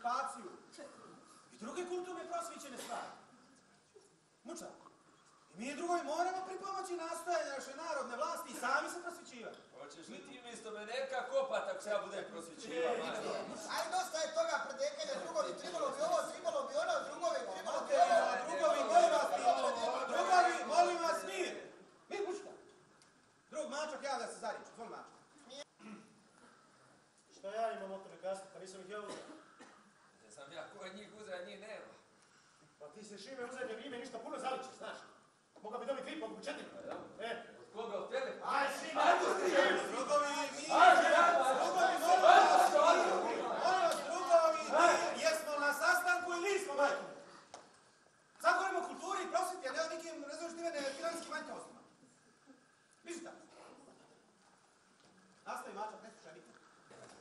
edukaciju i druge kulturne prosvićene stvari. Muča. I mi drugovi moramo pripomoći nastojanja naše narodne vlasti i sami se prosvićivati. Hoćeš li ti mjesto mene neka kopat ako se ja budem prosvićivan? Aj, dosta je toga predekanja, drugovi, tribalo bi ovo, tribalo bi ono, drugovi, tribalo bi ovo. Drugovi, molim vas, drugovi, molim vas, mir. Mir, pušta. Drug Mačak javlja se za riječ. Zvoli Mačak. Šta ja imam o tome kasniti, pa nisam ih ja uzeo. Ne sam ja ko njih uzeo, njih nema. Pa ti se Šime u zadnje vrijeme ništa puno zaliče, znaš. Moga bi dobiti 3 po 4. Od koga od tebe? Aj, Šime! Drugovi, mir. Drugovi, molim vas, drugovi, mir. Jesmo na sastanku ili nismo, majko? Sad govorimo o kulturi i prosvjeti, a ne o nekim rezultativene financijskim manjkavostima. Mišli tako? Nastavi Mačak, ne slušaj nikad.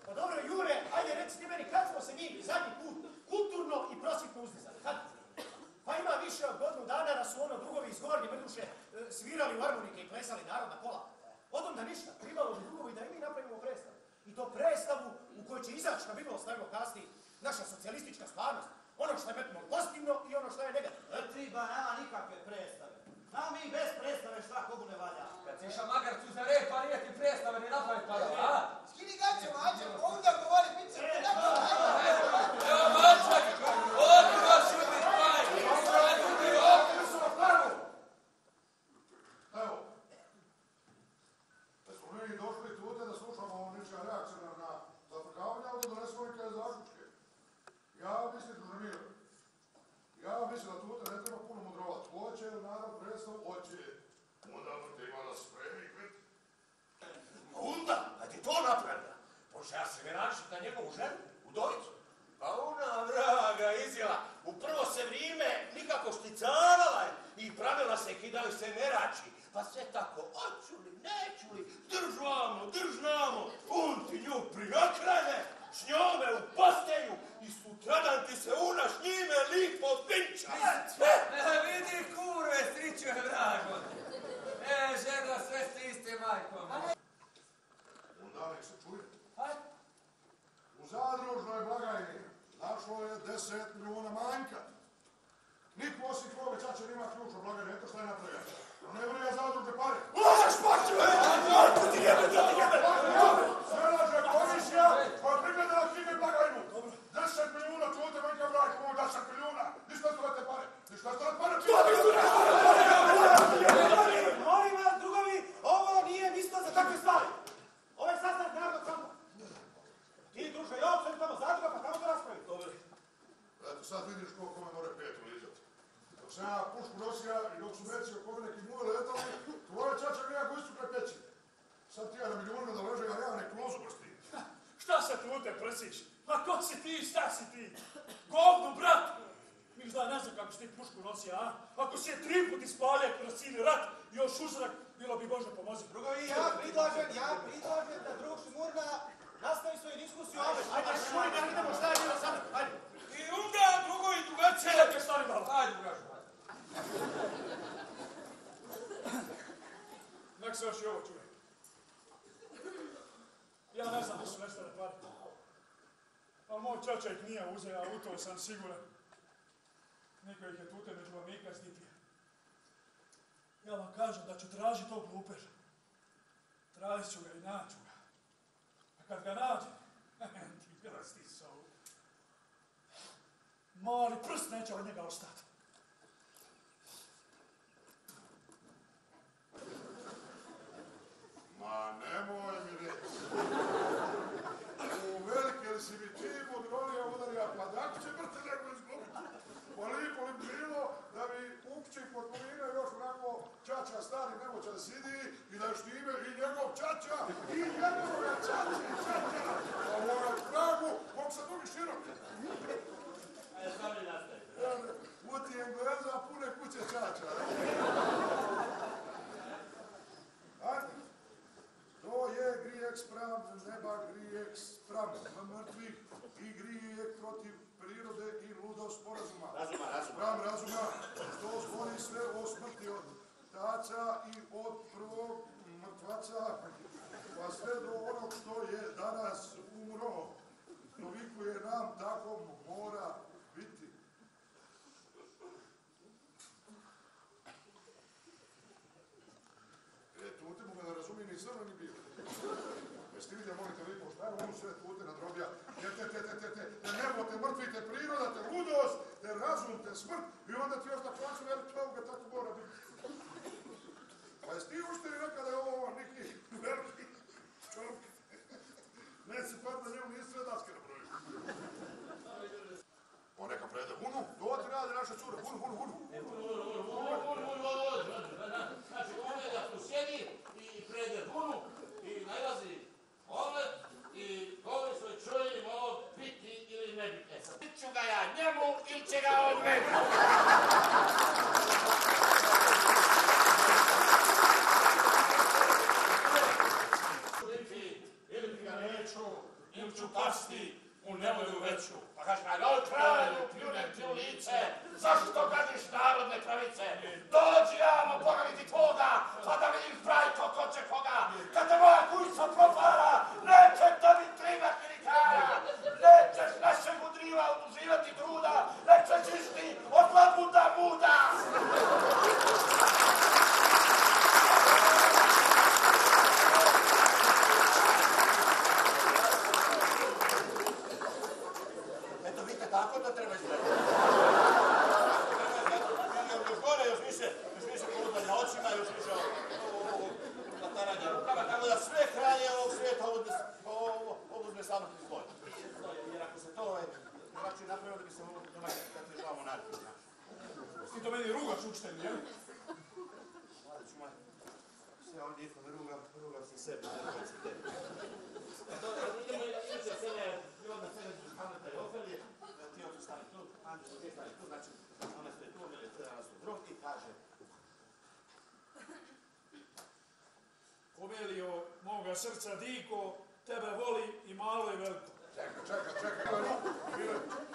Pa dobro, Jure, ajde reci ti meni kad smo se mi zadnji put kulturno i prosvjetno uzdizali. Kad? Pa ima više od godinu dana da su ono drugovi iz Gornje Mrduše svirali u harmonike i plesali narod na kola. Odom da ništa, trebalo bi drugovi da i mi napravimo predstavu. I to predstavu u kojoj će izaći na vidjelo stavimo kasnije naša socijalistička stvarnost. Ono što je metno pozitivno i ono što je negativno. Triba, nema nikakve predstave. Znamo mi bez predstave šta kogu ne valja. Kad si išao magarcu za rep, pa nije ti predstave ni napravi para, a? Skini gaće, Mačak, onda govori, bit će ti tako. Evo Mačak, odmah šuti spaj! Evo, da smo mi došli tute da slušamo nečija reakcija na zafrkavanje, ali da donesemo neke zaključke. Ja mislim, Družemir, da tute ne treba puno mudrovat. Hoće narod predstavu? Hoće. Onda vrte imala spremi, kvit. Onda, da ti to napravila, može ja se veranšiti na njegovu ženu, udovicu. Pa ona vraga izjela, u prvo se vrijeme nikako šticaravala je i pravila se, kidali se nerači. Pa sve tako, oću li, neću li, držnamo, on ti nju prijakrane, s njome u postelju i sutradan ti se unaš njime lipo vinča. Vidi kurve, striču je vrago. Žena, sve ste iste, majko. Onda nek se čuje. U zadružnoj blagajni našlo je 10 milijuna manjka. Niko osim tvoje čače nima ključ od blagajne, eto šta je napravio. No ne vrija zadružne pare. Lažeš, paču! Marko ti jebe! Sve laže komisija koja je prigledala knjige blagajnu. 10 milijuna čuvate manjka braj, komu 10 milijuna. Ništa stovate pare. Molim vas, drugovi, ovo nije mjesto za takve stvari. Ovo je sastanak narodnog samta. Ti, druže, ja sam tamo zadruga, pa tamo to raspraviti. Dobro. Eto, sad vidiš koliko me more petu liđati. Dok sam ja pušku nosija i dok su veći oko me neki muve letali, tvoje čača mi ja go istu prepeći. Sad ti ja na milijunima da leže, a ja nek klozu prstim. Šta se tute prsiš? Pa ko si ti, šta si ti? Govnu, brat! Mi zna, ne znam kako si ti pušku nosio, a? Ako si je 3 put ispalio kroz cijeli rat i još uzrak, bilo bi Bože pomozi. Drugovi, ja predlažem da drug Šimurna nastavi svoju diskusiju. Ajde, šuri, da idemo, šta je bilo sada? Ajde. I onda drugovi drugačije. Čekaj, stari malo. Ajde, drugačije. Nek se još i ovo čuje. Ja ne znam da su nestane pare. A moj čača ih nije uzeo, a u to sam siguran. Niko ih je tute među vamika stipio. Ja vam kažem da ću tražiti tog lupeža. Tražit ću ga i naću ga. A kad ga nađem, ti grasti sovu. Mali prst neće od njega ostati. Ma nemoj mi reći. U velike li si mi čim odronija udarija, pa da će brte nego izgubiti. Pa lipo li bilo da mi upči potporine još onako čača stari nemoćan sidi i da štime i njegov čača i njegovoga čača. A moga pragu, kog se drugi široke. Ajde, stavlji nastavi. U ti Engleza pune kuće čača. Ajde. To je grijeh spram neba, grijeh spram mrtvih i grijeh protiv prirode i ludost porazuma. Spram razuma, što zvoni sve o smrti od taca i od prvog mrtvaca, pa sve do onog što je danas umro, dovikuje nam tako moj I onda ti još na koncu veli čovjeka, tako mora biti. Pa jesi ti ušteni nekada je ovo neki veliki čovjek? Nesi padne njemu, nije sve daske na broju. Pa neka prede vunu, to ti radi naša cura, vunu. Znači, Komeda tu sjedi i prede vunu i najlazi omlet i govori svoj čuje im ovo biti ili ne biti. Bit ću ga ja njemu ili će ga on meni. Ili ti ga neću, ili ću pasti u nevolju veću. Pa kaži ga, joj kralju, pljunem ti u lice, zašto gaziš narodne kravice? Dođi jamo pogledati tvoga, pa da vidim pravi ko će koga. Kad te moja kujca propara, neće tebi triba kirikara. Nećeš našeg udriva uživati truda, nek se čisti od labuda muda. Eto, vidite, tako to treba izgledati. Još gore, još više poludanja očima, još više nataranja rukama, tako da sve kralje ovog svijeta uzme savrti zloj. Jer ako se to drugačije napravilo, bi se moglo domaćati kad je žao monarhiju. Ti to meni rugaš učitelj, jel? Mladić moj, sve ovdje ikome rugam se sebi, ne rugam se tebi. Idemo iduće scene, prirodna scena između Hamleta i Ofelije, ti ovdje stani tu, Andrej ovdje stani tu, znači ona stoji tu, Ofelija stoji na svoj drug i kaže: Komelijo moga srca diko, tebe voli i malo i veliko. Čekaj.